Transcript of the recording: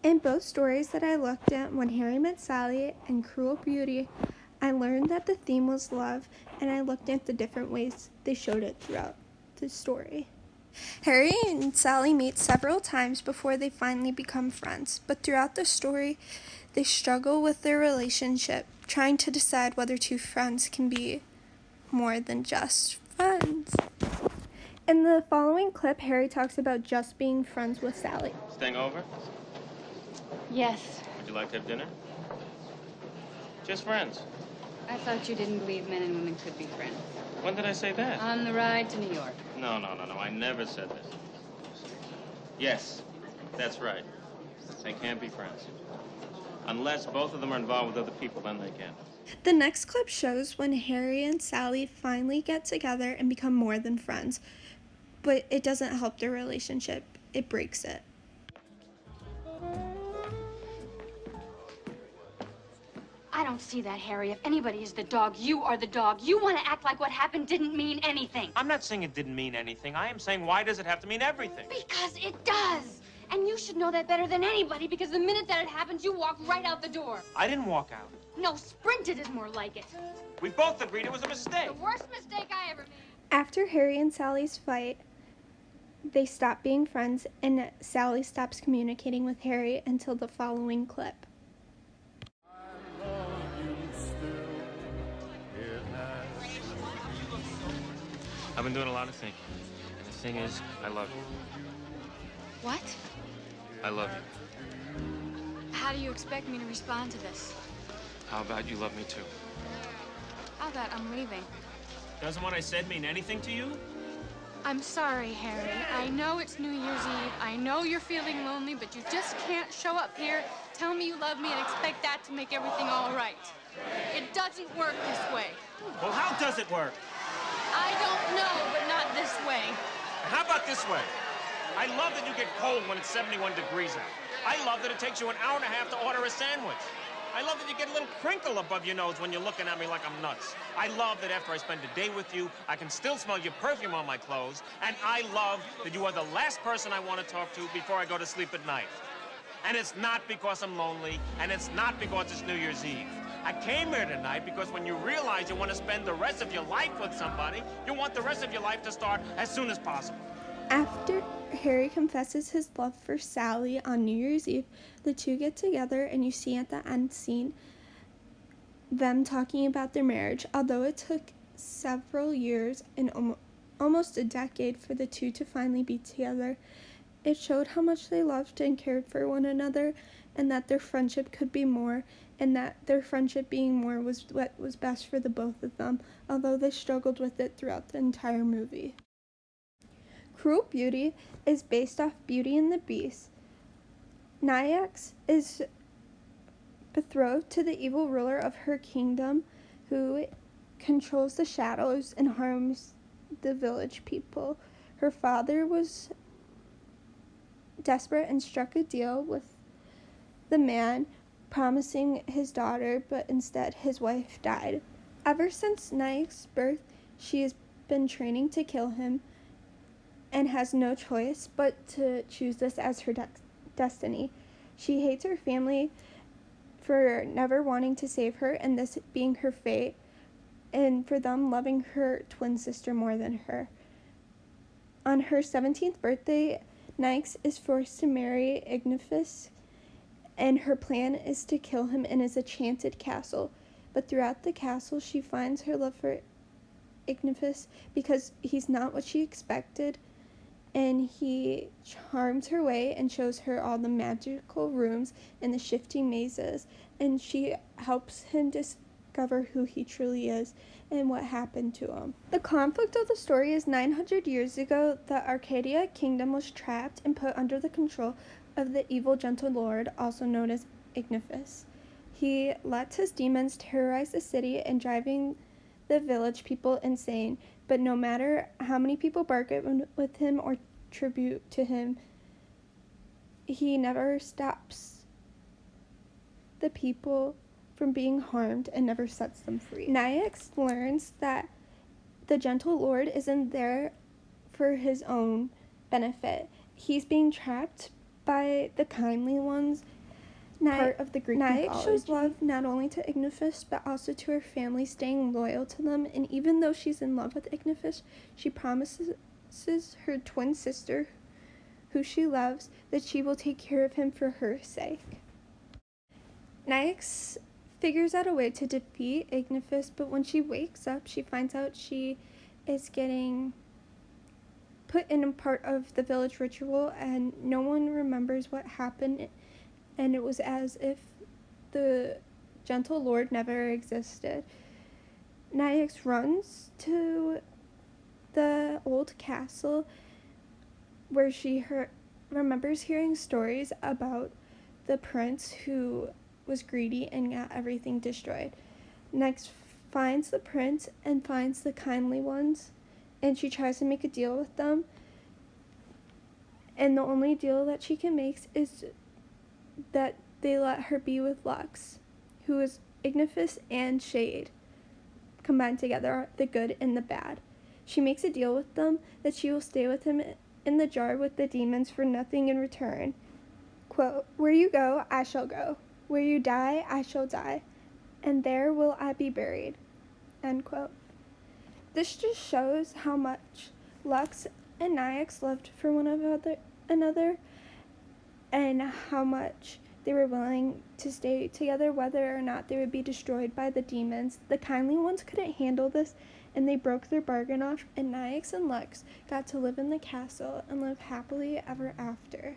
In both stories that I looked at, When Harry Met Sally and Cruel Beauty, I learned that the theme was love, and I looked at the different ways they showed it throughout the story. Harry and Sally meet several times before they finally become friends, but throughout the story, they struggle with their relationship, trying to decide whether two friends can be more than just friends. In the following clip, Harry talks about just being friends with Sally. Staying over? Yes. Would you like to have dinner? Just friends. I thought you didn't believe men and women could be friends. When did I say that? On the ride to New York. No. I never said this. Yes, that's right. They can't be friends. Unless both of them are involved with other people, then they can. The next clip shows when Harry and Sally finally get together and become more than friends, but it doesn't help their relationship, it breaks it. I don't see that, Harry. If anybody is the dog, you are the dog. You want to act like what happened didn't mean anything. I'm not saying it didn't mean anything. I am saying, why does it have to mean everything? Because it does. And you should know that better than anybody, because the minute that it happens, you walk right out the door. I didn't walk out. No, sprinted is more like it. We both agreed it was a mistake. The worst mistake I ever made. After Harry and Sally's fight, they stop being friends, and Sally stops communicating with Harry until the following clip. I've been doing a lot of thinking. And the thing is, I love you. What? I love you. How do you expect me to respond to this? How about you love me too? How about I'm leaving? Doesn't what I said mean anything to you? I'm sorry, Harry. I know it's New Year's Eve. I know you're feeling lonely, but you just can't show up here, tell me you love me, and expect that to make everything all right. It doesn't work this way. Well, how does it work? I don't know, but not this way. How about this way? I love that you get cold when it's 71 degrees out. I love that it takes you an hour and a half to order a sandwich. I love that you get a little crinkle above your nose when you're looking at me like I'm nuts. I love that after I spend a day with you, I can still smell your perfume on my clothes. And I love that you are the last person I want to talk to before I go to sleep at night. And it's not because I'm lonely, and it's not because it's New Year's Eve. I came here tonight because when you realize you want to spend the rest of your life with somebody, you want the rest of your life to start as soon as possible. After Harry confesses his love for Sally on New Year's Eve, the two get together, and you see at the end scene them talking about their marriage. Although it took several years and almost a decade for the two to finally be together, it showed how much they loved and cared for one another, and that their friendship could be more, and that their friendship being more was what was best for the both of them, although they struggled with it throughout the entire movie. Cruel Beauty is based off Beauty and the Beast. Nyax is betrothed to the evil ruler of her kingdom, who controls the shadows and harms the village people. Her father was desperate and struck a deal with the man, promising his daughter, but instead his wife died. Ever since Nyax's birth, she has been training to kill him, and has no choice but to choose this as her destiny. She hates her family for never wanting to save her, and this being her fate, and for them loving her twin sister more than her. On her 17th birthday, Nyax is forced to marry Ignifuss, and her plan is to kill him in his enchanted castle. But throughout the castle, she finds her love for Ignifuss because he's not what she expected, and he charms her way and shows her all the magical rooms and the shifting mazes, and she helps him discover who he truly is and what happened to him. The conflict of the story is 900 years ago, the Arcadia kingdom was trapped and put under the control of the evil gentle lord, also known as Ignifuss. He lets his demons terrorize the city and driving the village people insane, but no matter how many people bargain with him or tribute to him, he never stops the people from being harmed and never sets them free. Nyax learns that the gentle lord isn't there for his own benefit. He's being trapped by the kindly ones, part of the Greek mythology. Shows love not only to Ignaphis but also to her family, staying loyal to them. And even though she's in love with Ignaphis, she promises her twin sister, who she loves, that she will take care of him for her sake. Nyx figures out a way to defeat Ignaphis, but when she wakes up, she finds out she is getting put in a part of the village ritual, and no one remembers what happened, and it was as if the gentle lord never existed. Nyx runs to the old castle where she remembers hearing stories about the prince who was greedy and got everything destroyed. Nyx finds the prince and finds the kindly ones, and she tries to make a deal with them, and the only deal that she can make is that they let her be with Lux, who is Ignaphis and Shade combined together, the good and the bad. She makes a deal with them that she will stay with him in the jar with the demons for nothing in return. Quote, "Where you go, I shall go. Where you die, I shall die. And there will I be buried." End quote. This just shows how much Lux and Nyx loved for one another, and how much they were willing to stay together whether or not they would be destroyed by the demons. The kindly ones couldn't handle this, and they broke their bargain off, and Nyx and Lux got to live in the castle and live happily ever after.